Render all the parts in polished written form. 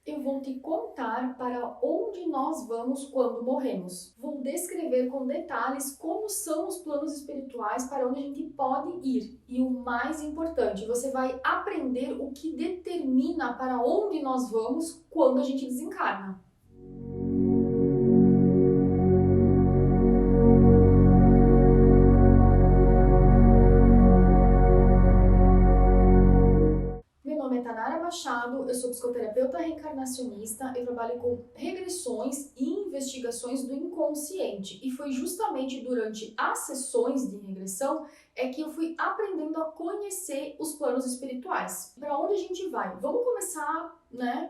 Eu vou te contar para onde nós vamos quando morremos. Vou descrever com detalhes como são os planos espirituais, para onde a gente pode ir. E o mais importante, você vai aprender o que determina para onde nós vamos quando a gente desencarna. Meu nome é Tanara Machado, eu sou psicoterapeuta reencarnacionista, eu trabalho com regressões e investigações do inconsciente. E foi justamente durante as sessões de regressão que eu fui aprendendo a conhecer os planos espirituais. Para onde a gente vai? Vamos começar,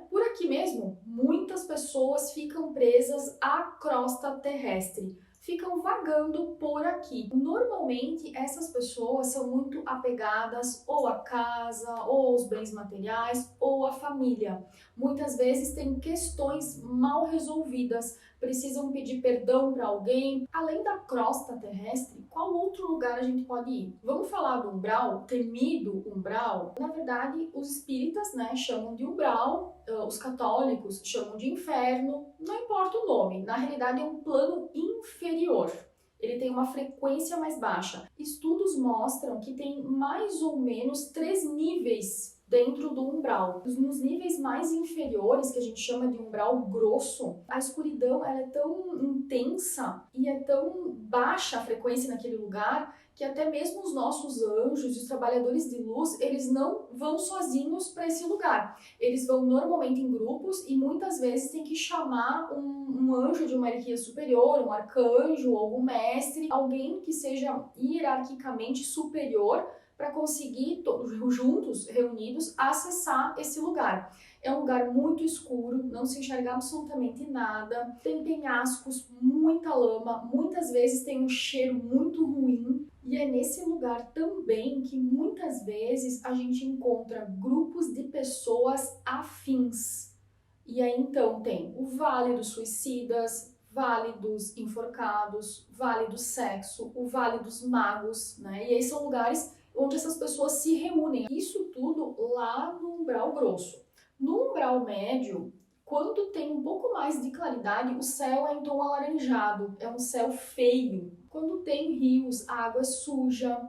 por aqui mesmo. Muitas pessoas ficam presas à crosta terrestre. Ficam vagando por aqui. Normalmente, essas pessoas são muito apegadas ou à casa, ou aos bens materiais, ou à família. Muitas vezes têm questões mal resolvidas, precisam pedir perdão para alguém. Além da crosta terrestre, qual outro lugar a gente pode ir? Vamos falar do umbral, temido umbral? Na verdade, os espíritas, chamam de umbral, os católicos chamam de inferno, não importa o nome, na realidade é um plano inferior. Ele tem uma frequência mais baixa. Estudos mostram que tem mais ou menos 3 níveis dentro do umbral. Nos níveis mais inferiores, que a gente chama de umbral grosso, a escuridão ela é tão intensa e é tão baixa a frequência naquele lugar que até mesmo os nossos anjos e os trabalhadores de luz, eles não vão sozinhos para esse lugar. Eles vão normalmente em grupos e muitas vezes tem que chamar um anjo de uma hierarquia superior, um arcanjo, algum mestre, alguém que seja hierarquicamente superior para conseguir, todos juntos, reunidos, acessar esse lugar. É um lugar muito escuro, não se enxerga absolutamente nada, tem penhascos, muita lama, muitas vezes tem um cheiro muito ruim. E é nesse lugar também que muitas vezes a gente encontra grupos de pessoas afins. E aí então tem o Vale dos Suicidas, Vale dos Enforcados, Vale do Sexo, o Vale dos Magos, E aí são lugares onde essas pessoas se reúnem. Isso tudo lá no umbral grosso. No umbral médio, quando tem um pouco mais de claridade, o céu é em tom alaranjado, é um céu feio. Quando tem rios, a água é suja,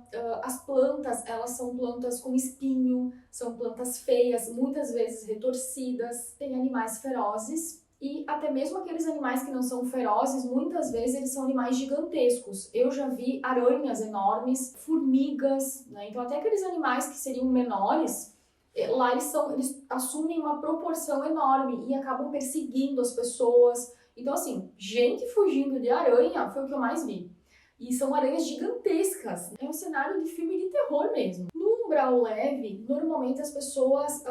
as plantas, elas são plantas com espinho, são plantas feias, muitas vezes retorcidas, tem animais ferozes. E até mesmo aqueles animais que não são ferozes, muitas vezes eles são animais gigantescos. Eu já vi aranhas enormes, formigas, Então até aqueles animais que seriam menores, lá eles assumem uma proporção enorme e acabam perseguindo as pessoas. Então assim, gente fugindo de aranha foi o que eu mais vi. E são aranhas gigantescas. É um cenário de filme de terror mesmo. No umbral leve, normalmente as pessoas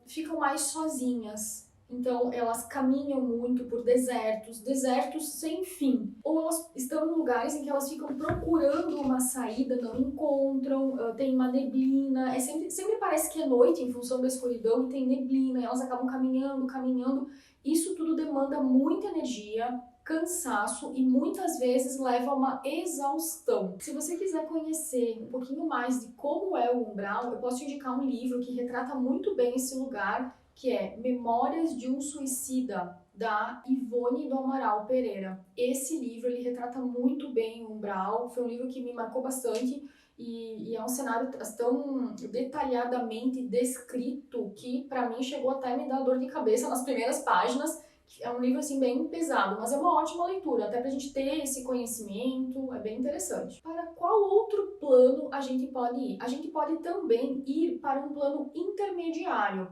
ficam mais sozinhas. Então, elas caminham muito por desertos sem fim. Ou elas estão em lugares em que elas ficam procurando uma saída, não encontram, tem uma neblina. Sempre parece que é noite em função da escuridão e tem neblina, e elas acabam caminhando. Isso tudo demanda muita energia, cansaço e muitas vezes leva a uma exaustão. Se você quiser conhecer um pouquinho mais de como é o umbral, eu posso te indicar um livro que retrata muito bem esse lugar, que é Memórias de um Suicida, da Ivone do Amaral Pereira. Esse livro ele retrata muito bem o umbral, foi um livro que me marcou bastante e é um cenário tão detalhadamente descrito que para mim chegou até a me dar dor de cabeça nas primeiras páginas. É um livro assim bem pesado, mas é uma ótima leitura, até pra gente ter esse conhecimento, é bem interessante. Para qual outro plano a gente pode ir? A gente pode também ir para um plano intermediário.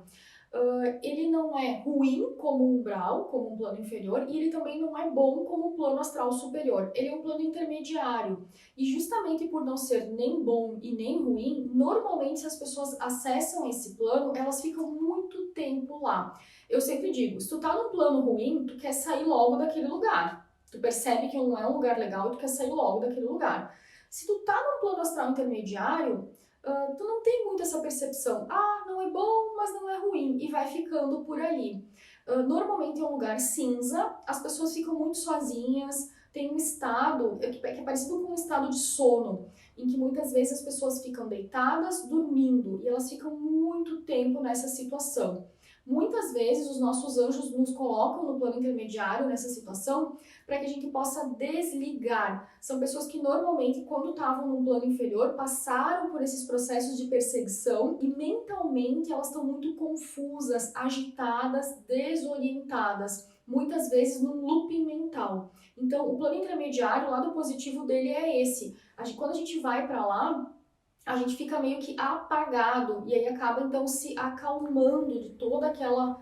Ele não é ruim como um umbral, como um plano inferior, e ele também não é bom como um plano astral superior. Ele é um plano intermediário. E justamente por não ser nem bom e nem ruim, normalmente se as pessoas acessam esse plano, elas ficam muito tempo lá. Eu sempre digo, se tu tá num plano ruim, tu quer sair logo daquele lugar. Tu percebe que não é um lugar legal e tu quer sair logo daquele lugar. Se tu tá num plano astral intermediário, tu não tem muito essa percepção, não é bom, mas não é ruim, e vai ficando por ali. Normalmente é um lugar cinza, as pessoas ficam muito sozinhas, tem um estado que é parecido com um estado de sono, em que muitas vezes as pessoas ficam deitadas, dormindo, e elas ficam muito tempo nessa situação. Muitas vezes os nossos anjos nos colocam no plano intermediário nessa situação para que a gente possa desligar. São pessoas que normalmente, quando estavam no plano inferior, passaram por esses processos de perseguição e mentalmente elas estão muito confusas, agitadas, desorientadas, muitas vezes num looping mental. Então, o plano intermediário, o lado positivo dele é esse. Quando a gente vai para lá, a gente fica meio que apagado e aí acaba então se acalmando de toda aquela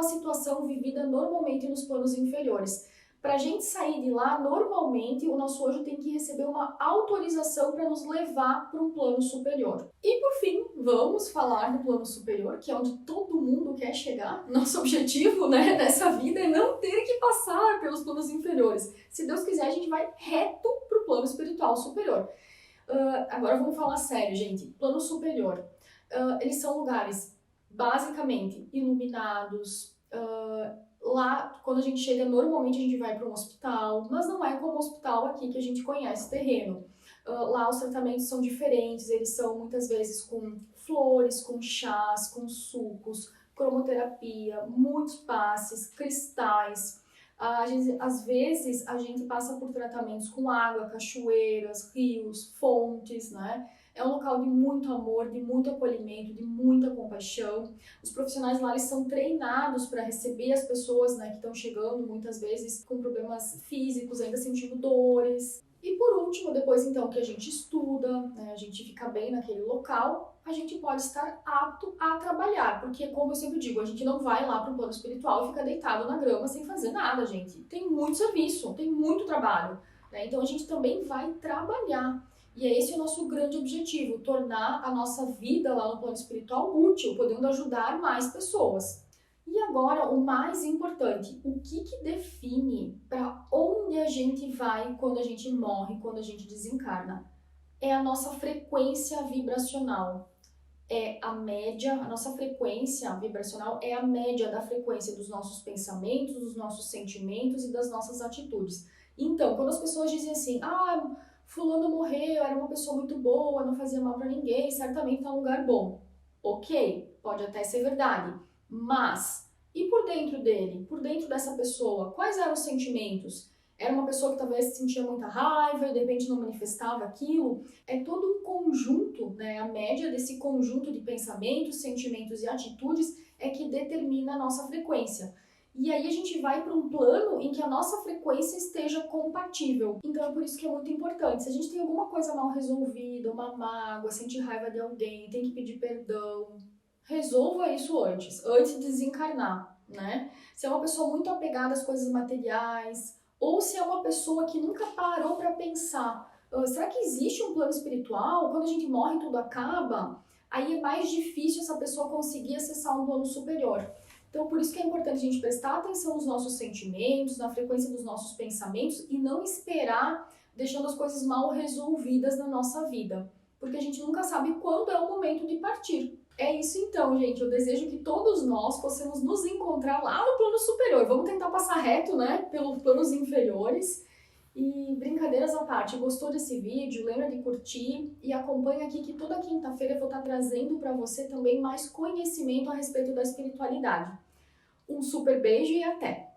situação vivida normalmente nos planos inferiores. Para a gente sair de lá, normalmente o nosso anjo tem que receber uma autorização para nos levar para um plano superior. E por fim, vamos falar do plano superior, que é onde todo mundo quer chegar. Nosso objetivo, né, nessa vida é não ter que passar pelos planos inferiores. Se Deus quiser, a gente vai reto para o plano espiritual superior. Agora vamos falar sério, gente. Plano superior. Eles são lugares basicamente iluminados. Lá, quando a gente chega, normalmente a gente vai para um hospital, mas não é como o hospital aqui que a gente conhece terreno. Lá os tratamentos são diferentes, eles são muitas vezes com flores, com chás, com sucos, cromoterapia, muitos passes, cristais. Às vezes a gente passa por tratamentos com água, cachoeiras, rios, fontes, né? É um local de muito amor, de muito acolhimento, de muita compaixão. Os profissionais lá eles são treinados para receber as pessoas, né, que estão chegando muitas vezes com problemas físicos, ainda sentindo dores. E por último, depois então que a gente estuda, né, a gente fica bem naquele local, a gente pode estar apto a trabalhar, porque como eu sempre digo, a gente não vai lá para o plano espiritual e fica deitado na grama sem fazer nada, gente. Tem muito serviço, tem muito trabalho, né? Então a gente também vai trabalhar. E é esse o nosso grande objetivo, tornar a nossa vida lá no plano espiritual útil, podendo ajudar mais pessoas. E agora, o mais importante, o que define para onde a gente vai quando a gente morre, quando a gente desencarna? É a nossa frequência vibracional. É a média, a nossa frequência vibracional é a média da frequência dos nossos pensamentos, dos nossos sentimentos e das nossas atitudes. Então, quando as pessoas dizem assim, fulano morreu, era uma pessoa muito boa, não fazia mal para ninguém, certamente está num lugar bom. Ok, pode até ser verdade, mas e por dentro dele, por dentro dessa pessoa, quais eram os sentimentos? Era uma pessoa que talvez sentia muita raiva e de repente não manifestava aquilo? É todo um conjunto, né? A média desse conjunto de pensamentos, sentimentos e atitudes é que determina a nossa frequência. E aí a gente vai para um plano em que a nossa frequência esteja compatível. Então é por isso que é muito importante. Se a gente tem alguma coisa mal resolvida, uma mágoa, sente raiva de alguém, tem que pedir perdão, resolva isso antes de desencarnar, né? Se é uma pessoa muito apegada às coisas materiais, ou se é uma pessoa que nunca parou para pensar, será que existe um plano espiritual? Quando a gente morre tudo acaba? Aí é mais difícil essa pessoa conseguir acessar um plano superior. Então, por isso que é importante a gente prestar atenção nos nossos sentimentos, na frequência dos nossos pensamentos e não esperar deixando as coisas mal resolvidas na nossa vida. Porque a gente nunca sabe quando é o momento de partir. É isso então, gente. Eu desejo que todos nós possamos nos encontrar lá no plano superior. Vamos tentar passar reto, né, pelos planos inferiores. E brincadeiras à parte, gostou desse vídeo? Lembra de curtir e acompanha aqui que toda quinta-feira eu vou estar trazendo para você também mais conhecimento a respeito da espiritualidade. Um super beijo e até!